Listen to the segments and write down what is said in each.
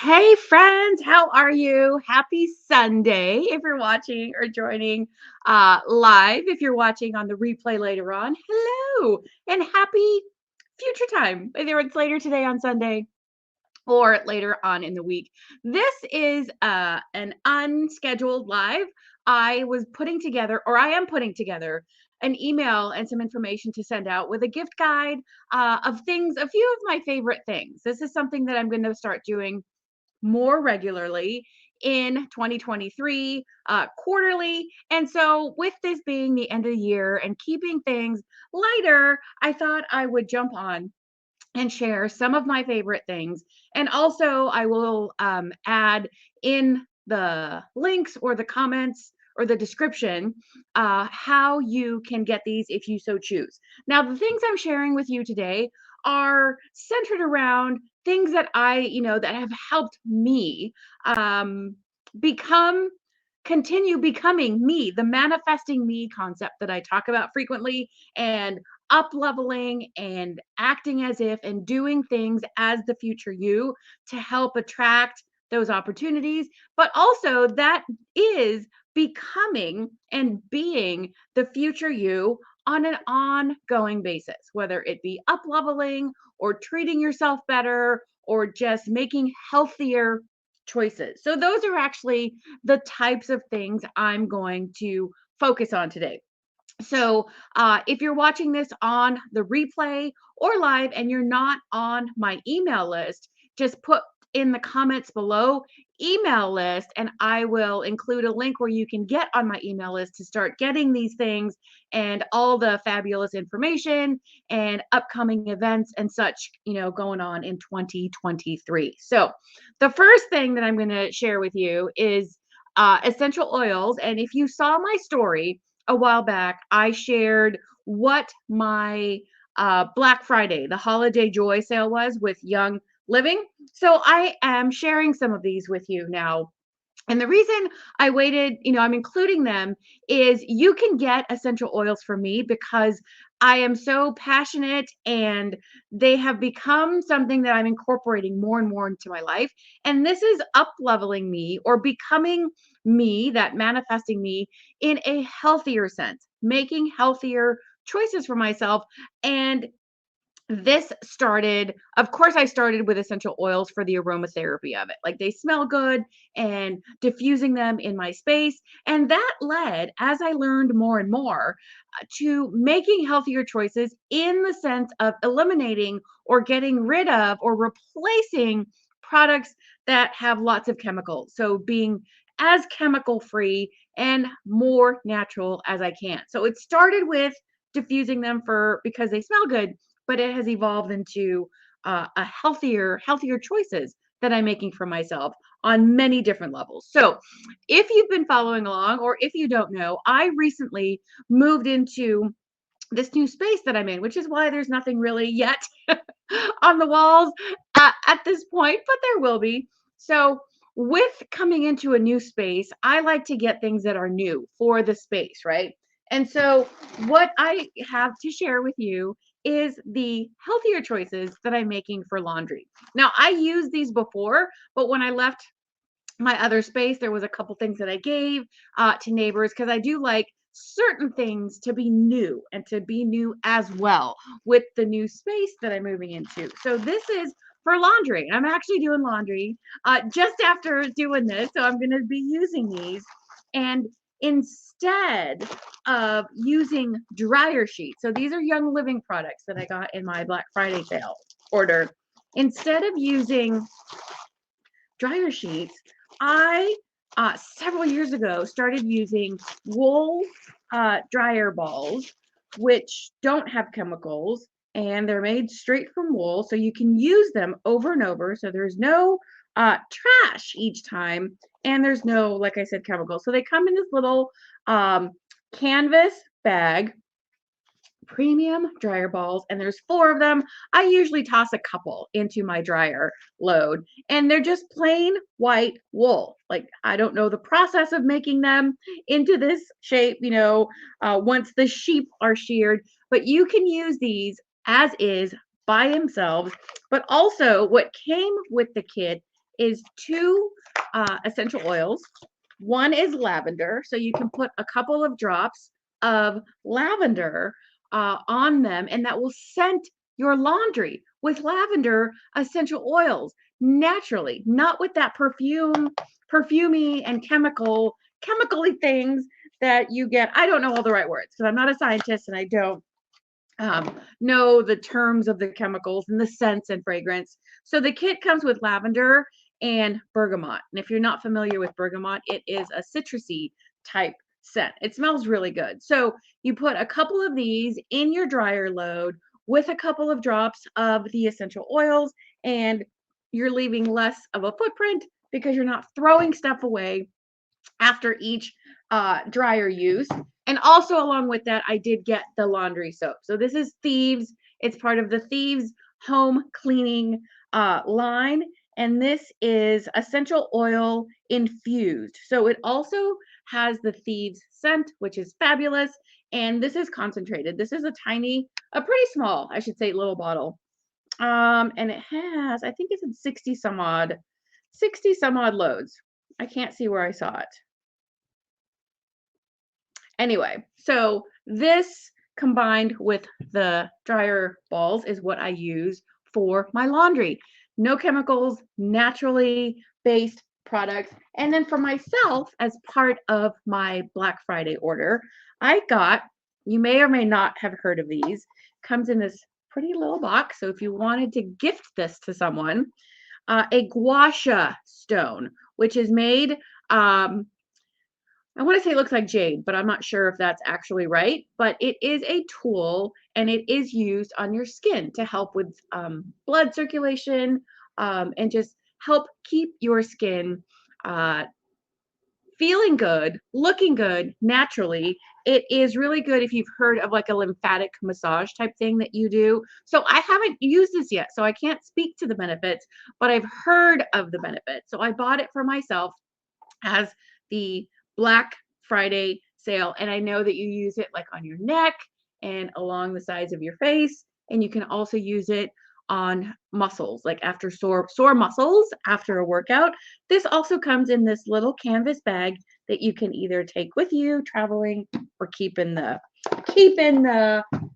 Hey friends, how are you? Happy Sunday if you're watching or joining live. If you're watching on the replay later on, hello and happy future time, whether it's later today on Sunday or later on in the week. This is an unscheduled live. I was putting together, or I am putting together, an email and some information to send out with a gift guide of things, a few of my favorite things. This is something that I'm going to start doing more regularly in 2023, quarterly. And so, with this being the end of the year and keeping things lighter, I thought I would jump on and share some of my favorite things. And also, I will add in the links or the comments or the description how you can get these if you so choose. Now, the things I'm sharing with you today are centered around things that that have helped me um, become continue becoming me, the manifesting me concept that I talk about frequently, and up leveling and acting as if and doing things as the future you to help attract those opportunities. But also, that is becoming and being the future you on an ongoing basis, whether it be up leveling or treating yourself better or just making healthier choices. So, those are actually the types of things I'm going to focus on today. So, if you're watching this on the replay or live and you're not on my email list, just put in the comments below email list, and I will include a link where you can get on my email list to start getting these things and all the fabulous information and upcoming events and such, going on in 2023. So, the first thing that I'm going to share with you is essential oils. And if you saw my story, a while back, I shared what my Black Friday, the holiday joy sale was with Young Living. So I am sharing some of these with you now. And the reason I waited, I'm including them is you can get essential oils from me because I am so passionate and they have become something that I'm incorporating more and more into my life. And this is up leveling me or becoming me, that manifesting me in a healthier sense, making healthier choices for myself. And this started, of course, I started with essential oils for the aromatherapy of it. Like they smell good and diffusing them in my space. And that led, as I learned more and more, to making healthier choices in the sense of eliminating or getting rid of or replacing products that have lots of chemicals. So being as chemical free and more natural as I can. So it started with diffusing them for because they smell good, but it has evolved into a healthier choices that I'm making for myself on many different levels. So, if you've been following along, or if you don't know, I recently moved into this new space that I'm in, which is why there's nothing really yet on the walls at this point, but there will be. So, with coming into a new space, I like to get things that are new for the space, right? And so, what I have to share with you is the healthier choices that I'm making for laundry. Now, I used these before, but when I left my other space, there was a couple things that I gave to neighbors because I do like certain things to be new and to be new as well with the new space that I'm moving into. So this is for laundry. I'm actually doing laundry just after doing this. So I'm going to be using these. And instead of using dryer sheets, so these are Young Living products that I got in my Black Friday sale order. Instead of using dryer sheets, I several years ago started using wool dryer balls, which don't have chemicals and they're made straight from wool. So you can use them over and over. So there's no trash each time. And there's no, like I said, chemicals. So they come in this little canvas bag, premium dryer balls, and there's four of them. I usually toss a couple into my dryer load, and they're just plain white wool. Like, I don't know the process of making them into this shape, once the sheep are sheared, but you can use these as is by themselves. But also, what came with the kit is two essential oils. One is lavender, so you can put a couple of drops of lavender on them, and that will scent your laundry with lavender essential oils naturally, not with that perfumey and chemically things that you get. I don't know all the right words because I'm not a scientist and I don't know the terms of the chemicals and the scents and fragrance. So the kit comes with lavender and bergamot. And if you're not familiar with bergamot, it is a citrusy type scent. It smells really good. So you put a couple of these in your dryer load with a couple of drops of the essential oils, and you're leaving less of a footprint because you're not throwing stuff away after each dryer use. And also along with that, I did get the laundry soap. So this is Thieves. It's part of the Thieves home cleaning line. And this is essential oil infused. So it also has the Thieves scent, which is fabulous. And this is concentrated. This is a pretty small, I should say, little bottle. And it has, I think it's in 60 some odd loads. I can't see where I saw it. Anyway, so this combined with the dryer balls is what I use for my laundry. No chemicals, naturally based products. And then for myself, as part of my Black Friday order, I got, you may or may not have heard of these, comes in this pretty little box. So if you wanted to gift this to someone, a gua sha stone, which is made, I want to say it looks like jade, but I'm not sure if that's actually right. But it is a tool and it is used on your skin to help with blood circulation and just help keep your skin uh, feeling good, looking good naturally. It is really good if you've heard of like a lymphatic massage type thing that you do. So I haven't used this yet, so I can't speak to the benefits, but I've heard of the benefits. So I bought it for myself as the Black Friday sale. And I know that you use it like on your neck and along the sides of your face. And you can also use it on muscles, like after sore muscles after a workout. This also comes in this little canvas bag that you can either take with you traveling or keep in the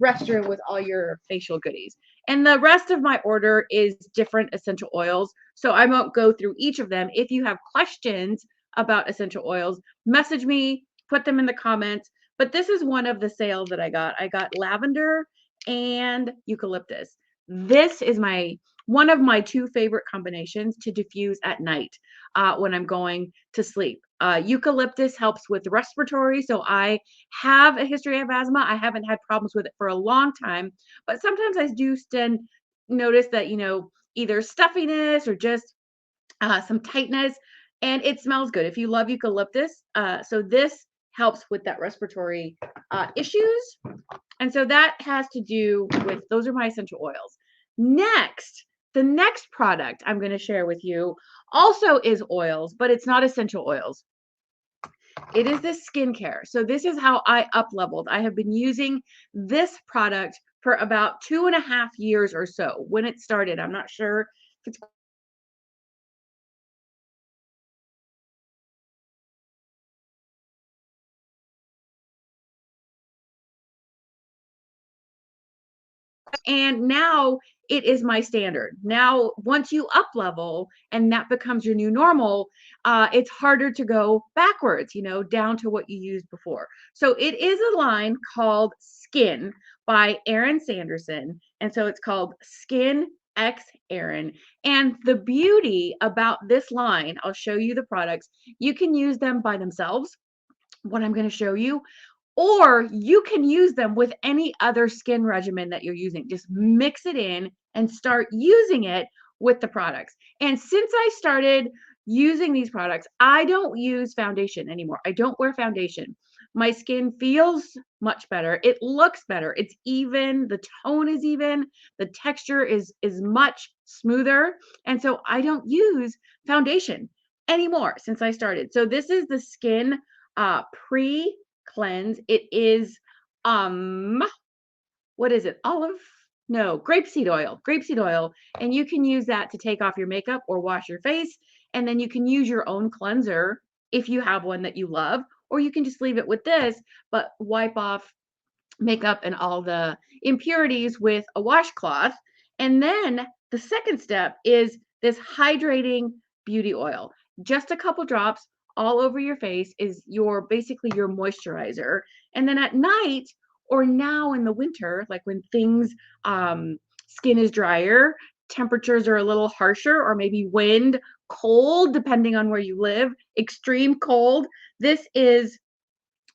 restroom with all your facial goodies. And the rest of my order is different essential oils. So I won't go through each of them. If you have questions about essential oils, message me, put them in the comments. But this is one of the sales that I got. I got lavender and eucalyptus. This is one of my two favorite combinations to diffuse at night when I'm going to sleep. Eucalyptus helps with respiratory. So I have a history of asthma. I haven't had problems with it for a long time, but sometimes I do still notice that, either stuffiness or just some tightness, and it smells good if you love eucalyptus. So this helps with that respiratory issues. And so that has to do with, those are my essential oils. Next, the next product I'm going to share with you also is oils, but it's not essential oils. It is this skincare. So this is how I up leveled. I have been using this product for about 2.5 years or so when it started. I'm not sure if it's and now it is my standard. Now, once you up level and that becomes your new normal, it's harder to go backwards, down to what you used before. So it is a line called Skin by Erin Sanderson. And so it's called Skin X Erin. And the beauty about this line, I'll show you the products. You can use them by themselves, what I'm going to show you, or you can use them with any other skin regimen that you're using. Just mix it in and start using it with the products. And since I started using these products, I don't use foundation anymore. I don't wear foundation. My skin feels much better. It looks better. It's even. The tone is even. The texture is much smoother. And so I don't use foundation anymore since I started. So this is the Skin pre cleanse. It is what is it? Olive No, grapeseed oil, and you can use that to take off your makeup or wash your face, and then you can use your own cleanser if you have one that you love, or you can just leave it with this, but wipe off makeup and all the impurities with a washcloth. And then the second step is this hydrating beauty oil. Just a couple drops all over your face is your basically your moisturizer. And then at night or now in the winter, like when things skin is drier, temperatures are a little harsher, or maybe wind, cold, depending on where you live, extreme cold. This is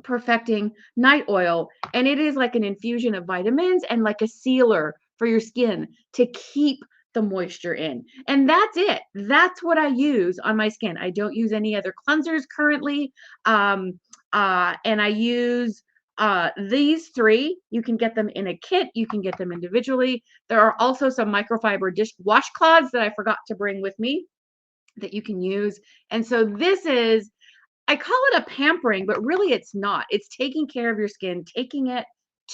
perfecting night oil, and it is like an infusion of vitamins and like a sealer for your skin to keep the moisture in. And that's it. That's what I use on my skin. I don't use any other cleansers currently. And I use these three. You can get them in a kit, you can get them individually. There are also some microfiber dish washcloths that I forgot to bring with me that you can use. And so this is, I call it a pampering, but really it's not. It's taking care of your skin, taking it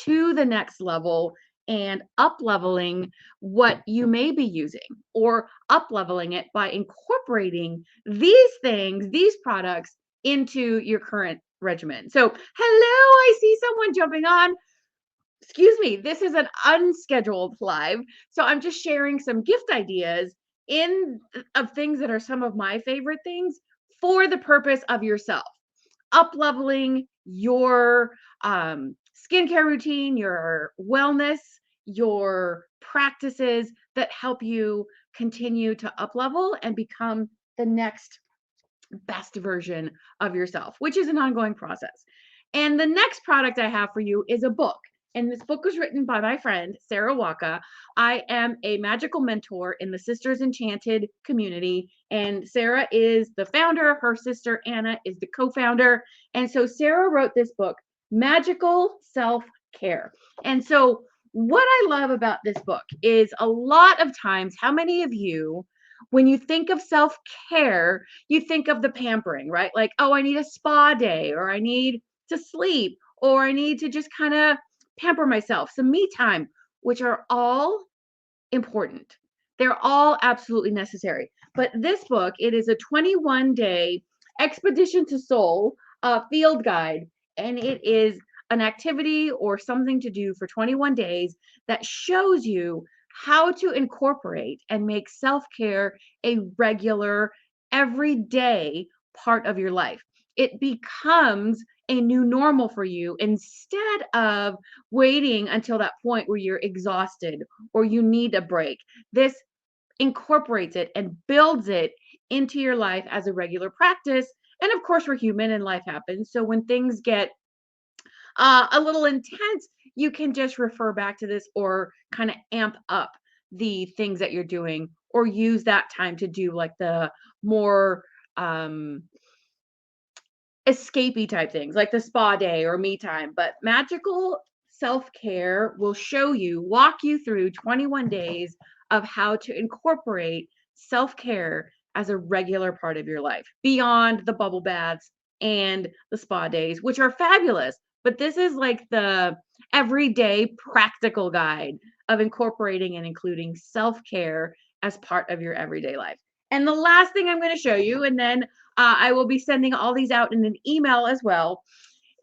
to the next level and up leveling what you may be using, or up leveling it by incorporating these things, these products into your current regimen. So, hello, I see someone jumping on. Excuse me, this is an unscheduled live. So I'm just sharing some gift ideas in of things that are some of my favorite things for the purpose of yourself. Up leveling your skincare routine, your wellness, your practices that help you continue to up level and become the next best version of yourself, which is an ongoing process. And the next product I have for you is a book. And this book was written by my friend, Sara Walka. I am a magical mentor in the Sisters Enchanted community. And Sara is the founder. Her sister, Anna, is the co founder. And so Sara wrote this book, Magical Self Care. And so, what I love about this book is a lot of times, how many of you, when you think of self care, you think of the pampering, right? Like, oh, I need a spa day, or I need to sleep, or I need to just kind of pamper myself, some me time, which are all important. They're all absolutely necessary. But this book, it is a 21-day expedition to soul field guide, and it is an activity or something to do for 21 days that shows you how to incorporate and make self-care a regular, everyday part of your life. It becomes a new normal for you instead of waiting until that point where you're exhausted or you need a break. This incorporates it and builds it into your life as a regular practice. And of course, we're human and life happens. So when things get a little intense, you can just refer back to this or kind of amp up the things that you're doing, or use that time to do like the more escapey type things like the spa day or me time. But magical self-care will show you, walk you through 21 days of how to incorporate self-care as a regular part of your life beyond the bubble baths and the spa days, which are fabulous. But this is like the everyday practical guide of incorporating and including self-care as part of your everyday life. And the last thing I'm going to show you, and then I will be sending all these out in an email as well,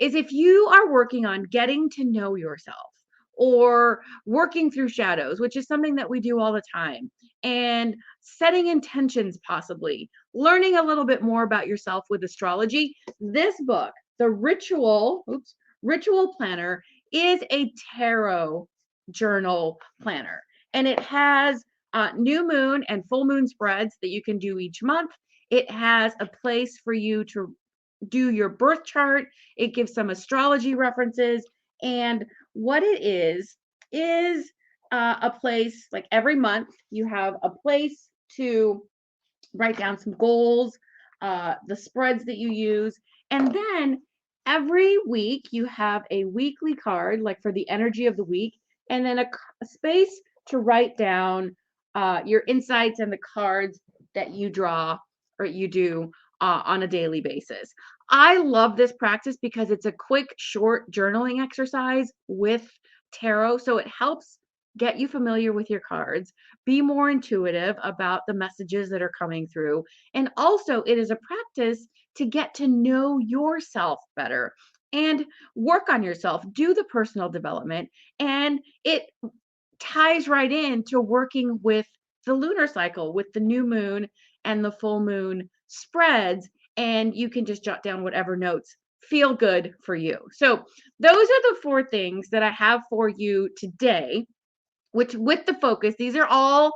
is if you are working on getting to know yourself or working through shadows, which is something that we do all the time, and setting intentions, possibly learning a little bit more about yourself with astrology, this book, the Ritual Planner, is a tarot journal planner. And it has new moon and full moon spreads that you can do each month. It has a place for you to do your birth chart. It gives some astrology references. And what it is a place, like every month, you have a place to write down some goals, the spreads that you use. And then every week you have a weekly card, like for the energy of the week, and then a space to write down your insights and the cards that you draw or you do on a daily basis. I love this practice because it's a quick, short journaling exercise with tarot. So it helps get you familiar with your cards, be more intuitive about the messages that are coming through. And also, it is a practice to get to know yourself better and work on yourself, do the personal development. And it ties right into working with the lunar cycle, with the new moon and the full moon spreads. And you can just jot down whatever notes feel good for you. So, those are the four things that I have for you today, which with the focus, these are all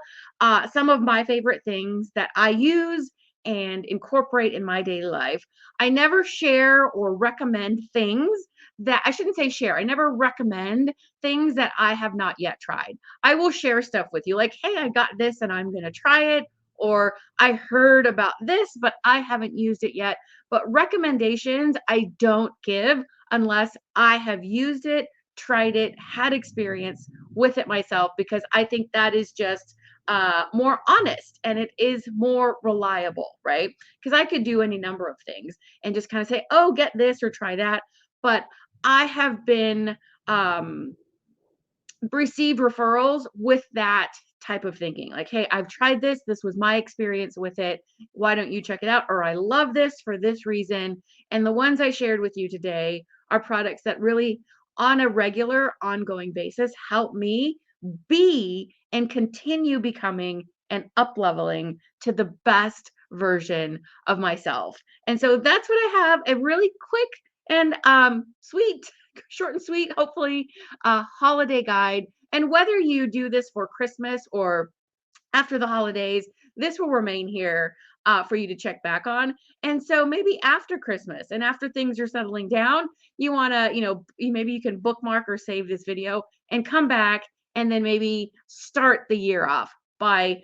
some of my favorite things that I use and incorporate in my daily life. I never share or recommend things that I shouldn't say share. I never recommend things that I have not yet tried. I will share stuff with you like, hey, I got this and I'm going to try it. Or I heard about this, but I haven't used it yet. But recommendations I don't give unless I have used it, tried it, had experience with it myself, because I think that is just more honest and it is more reliable, right? Because I could do any number of things and just kind of say, oh, get this or try that. But I have been received referrals with that type of thinking. Like, hey, I've tried this. This was my experience with it. Why don't you check it out? Or I love this for this reason. And the ones I shared with you today are products that really, on a regular, ongoing basis, help me be and continue becoming and up leveling to the best version of myself. And so that's what I have, a really quick and sweet, short and sweet, hopefully, holiday guide. And whether you do this for Christmas or after the holidays, this will remain here for you to check back on. And so maybe after Christmas and after things are settling down, you want to, maybe you can bookmark or save this video and come back and then maybe start the year off by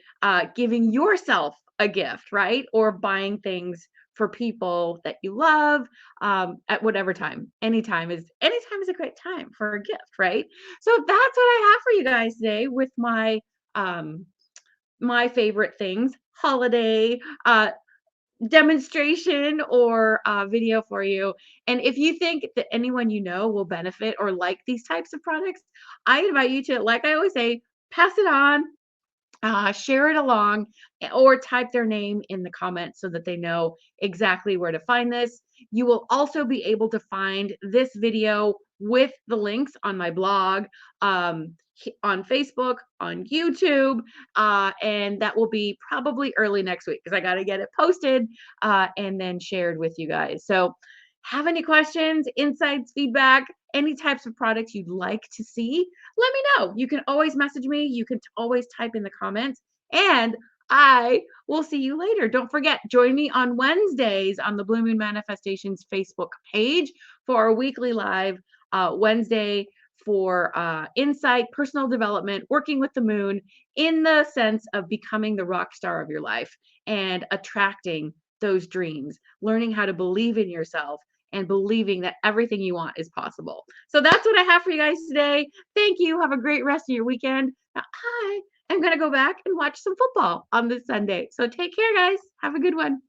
giving yourself a gift, right? Or buying things for people that you love at whatever time. Anytime is a great time for a gift, right? So that's what I have for you guys today with um, my favorite things, holiday demonstration or video for you. And if you think that anyone you know will benefit or like these types of products, I invite you to, like I always say, pass it on, share it along, or type their name in the comments so that they know exactly where to find this. You will also be able to find this video with the links on my blog, on Facebook, on YouTube, and that will be probably early next week because I got to get it posted and then shared with you guys. So, have any questions, insights, feedback, any types of products you'd like to see, let me know. You can always message me. You can always type in the comments, and I will see you later. Don't forget, join me on Wednesdays on the Blue Moon Manifestations Facebook page for a weekly live Wednesday for insight, personal development, working with the moon in the sense of becoming the rock star of your life and attracting those dreams, learning how to believe in yourself and believing that everything you want is possible. So that's what I have for you guys today. Thank you. Have a great rest of your weekend. Now, I am going to go back and watch some football on this Sunday. So take care, guys. Have a good one.